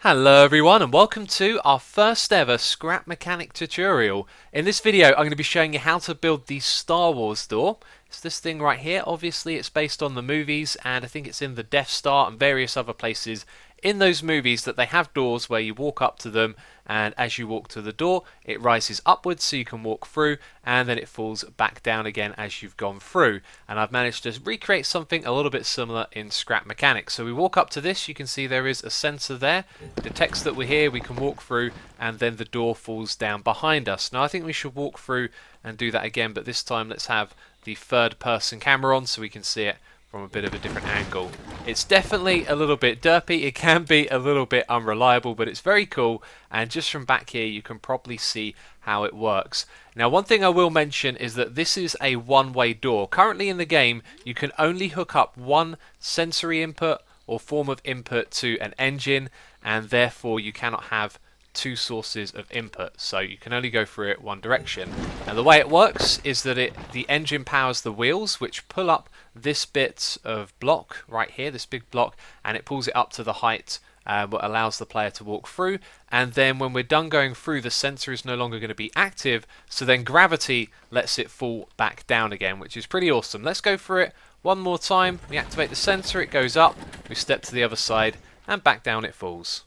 Hello everyone and welcome to our first ever scrap mechanic tutorial. In this video I'm going to be showing you how to build the Star Wars door. It's this thing right here. Obviously it's based on the movies and I think it's in the Death Star and various other places in those movies that they have doors where you walk up to them, and as you walk to the door it rises upwards so you can walk through, and then it falls back down again as you've gone through. And I've managed to recreate something a little bit similar in scrap mechanics. So we walk up to this, you can see there is a sensor there, it detects that we're here, we can walk through, and then the door falls down behind us. Now I think we should walk through and do that again, but this time let's have the third person camera on so we can see it from a bit of a different angle. It's definitely a little bit derpy, it can be a little bit unreliable, but it's very cool, and just from back here you can probably see how it works. Now one thing I will mention is that this is a one-way door. Currently in the game you can only hook up one sensory input or form of input to an engine, and therefore you cannot have two sources of input, so you can only go through it one direction. And the way it works is that the engine powers the wheels, which pull up this bit of block right here, this big block, and it pulls it up to the height what allows the player to walk through. And then when we're done going through, the sensor is no longer going to be active, so then gravity lets it fall back down again, which is pretty awesome. Let's go through it one more time. We activate the sensor, it goes up, we step to the other side, and back down it falls.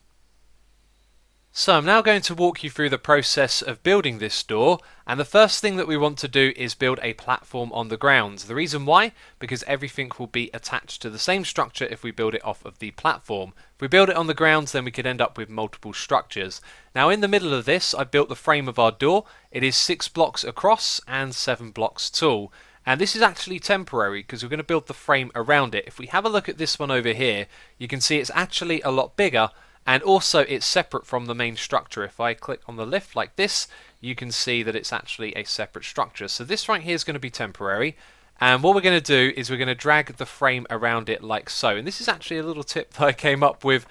So I'm now going to walk you through the process of building this door, and the first thing that we want to do is build a platform on the ground. The reason why? Because everything will be attached to the same structure if we build it off of the platform. If we build it on the ground, then we could end up with multiple structures. Now in the middle of this I built the frame of our door. It is 6 blocks across and 7 blocks tall. And this is actually temporary because we're going to build the frame around it. If we have a look at this one over here, you can see it's actually a lot bigger. And also it's separate from the main structure. If I click on the lift like this, you can see that it's actually a separate structure. So this right here is going to be temporary. And what we're going to do is we're going to drag the frame around it like so. And this is actually a little tip that I came up with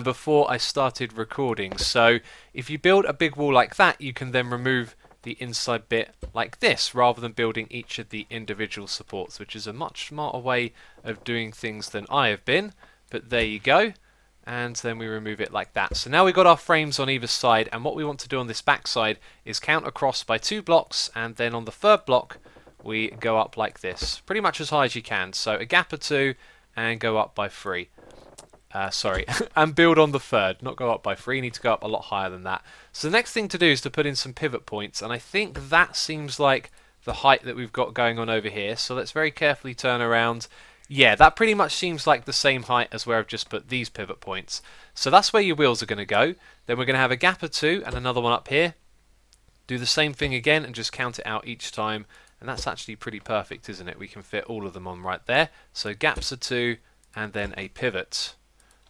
before I started recording. So if you build a big wall like that, you can then remove the inside bit like this, rather than building each of the individual supports, which is a much smarter way of doing things than I have been. But there you go. And then we remove it like that. So now we've got our frames on either side, and what we want to do on this back side is count across by 2 blocks, and then on the third block we go up like this, pretty much as high as you can. So a gap of 2 and go up by 3. And build on the third, not go up by 3, you need to go up a lot higher than that. So the next thing to do is to put in some pivot points, and I think that seems like the height that we've got going on over here. So let's very carefully turn around. Yeah, that pretty much seems like the same height as where I've just put these pivot points. So that's where your wheels are going to go. Then we're going to have a gap of 2 and another one up here. Do the same thing again and just count it out each time. And that's actually pretty perfect, isn't it? We can fit all of them on right there. So gaps of 2 and then a pivot.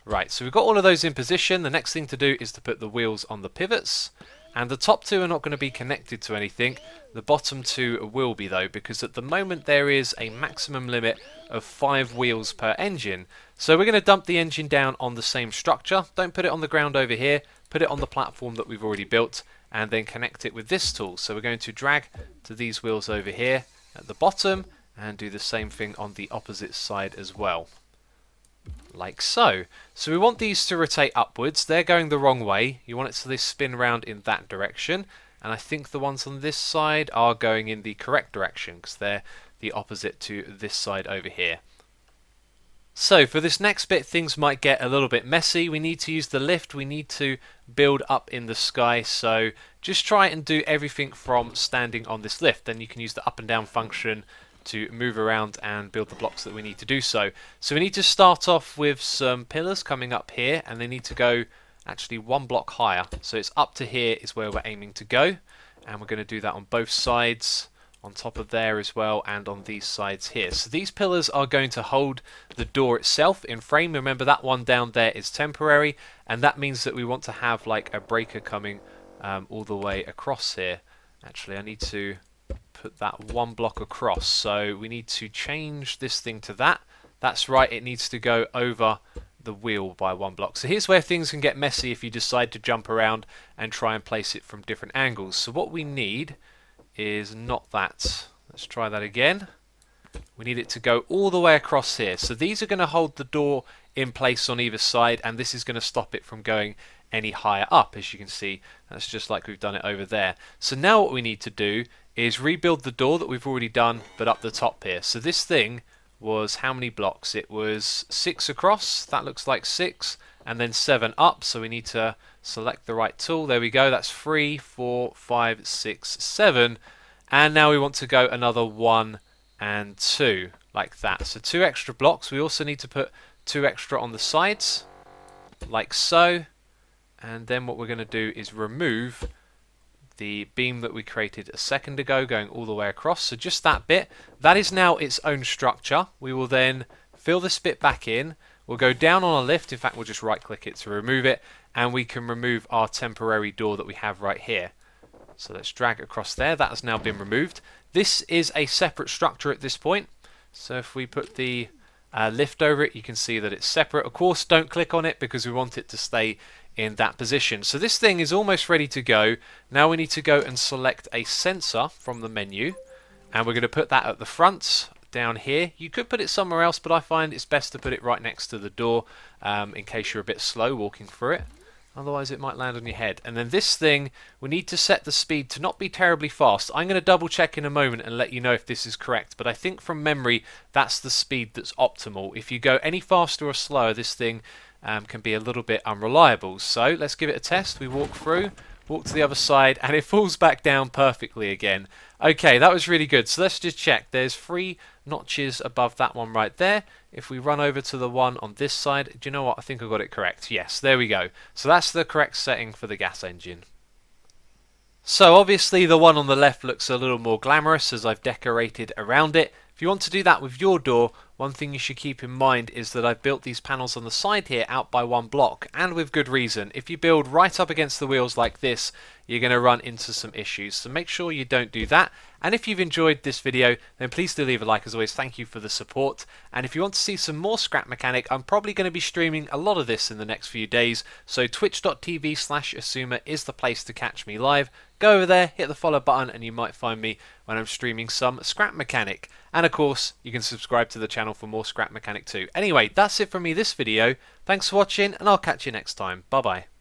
Right, so we've got all of those in position. The next thing to do is to put the wheels on the pivots. And the top 2 are not going to be connected to anything. The bottom 2 will be though, because at the moment there is a maximum limit of 5 wheels per engine. So we're going to dump the engine down on the same structure. Don't put it on the ground over here. Put it on the platform that we've already built, and then connect it with this tool. So we're going to drag to these wheels over here at the bottom and do the same thing on the opposite side as well. Like so. So we want these to rotate upwards. They're going the wrong way. You want it to spin round in that direction. And I think the ones on this side are going in the correct direction because they're the opposite to this side over here. So for this next bit things might get a little bit messy. We need to use the lift. We need to build up in the sky. So just try and do everything from standing on this lift. Then you can use the up and down function to move around and build the blocks that we need to do so. So we need to start off with some pillars coming up here, and they need to go actually 1 block higher. So it's up to here is where we're aiming to go, and we're going to do that on both sides, on top of there as well, and on these sides here. So these pillars are going to hold the door itself in frame. Remember that one down there is temporary, and that means that we want to have like a breaker coming all the way across here. Actually I need to put that 1 block across, so we need to change this thing to that. That's right, it needs to go over the wheel by 1 block. So here's where things can get messy if you decide to jump around and try and place it from different angles. So what we need is not that. Let's try that again. We need it to go all the way across here. So these are going to hold the door in place on either side, and this is going to stop it from going any higher up. As you can see, that's just like we've done it over there. So now what we need to do is rebuild the door that we've already done, but up the top here. So this thing was how many blocks? It was 6 across, that looks like 6, and then 7 up, so we need to select the right tool. There we go, that's 3, 4, 5, 6, 7, and now we want to go another 1 and 2, like that. So 2 extra blocks. We also need to put 2 extra on the sides, like so, and then what we're going to do is remove the beam that we created a second ago going all the way across. So just that bit, that is now its own structure. We will then fill this bit back in. We'll go down on a lift. In fact, we'll just right click it to remove it, and we can remove our temporary door that we have right here. So let's drag across there. That has now been removed. This is a separate structure at this point. So if we put the lift over it, you can see that it's separate. Of course, don't click on it because we want it to stay in that position. So this thing is almost ready to go. Now we need to go and select a sensor from the menu, and we're going to put that at the front down here. You could put it somewhere else, but I find it's best to put it right next to the door in case you're a bit slow walking through it. Otherwise it might land on your head. And then this thing, we need to set the speed to not be terribly fast. I'm going to double check in a moment and let you know if this is correct, but I think from memory that's the speed that's optimal. If you go any faster or slower, this thing can be a little bit unreliable. So let's give it a test. We walk through, walk to the other side, and it falls back down perfectly again. Okay, that was really good. So let's just check. There's 3 notches above that one right there. If we run over to the one on this side, do you know what? I think I got it correct. Yes, there we go. So that's the correct setting for the gas engine. So obviously the one on the left looks a little more glamorous as I've decorated around it. If you want to do that with your door, one thing you should keep in mind is that I've built these panels on the side here out by 1 block, and with good reason. If you build right up against the wheels like this, you're going to run into some issues. So make sure you don't do that. And if you've enjoyed this video, then please do leave a like. As always, thank you for the support. And if you want to see some more Scrap Mechanic, I'm probably going to be streaming a lot of this in the next few days. So twitch.tv/xisuma is the place to catch me live. Go over there, hit the follow button, and you might find me when I'm streaming some Scrap Mechanic. And of course, you can subscribe to the channel for more Scrap Mechanic too. Anyway, that's it from me this video. Thanks for watching, and I'll catch you next time. Bye bye.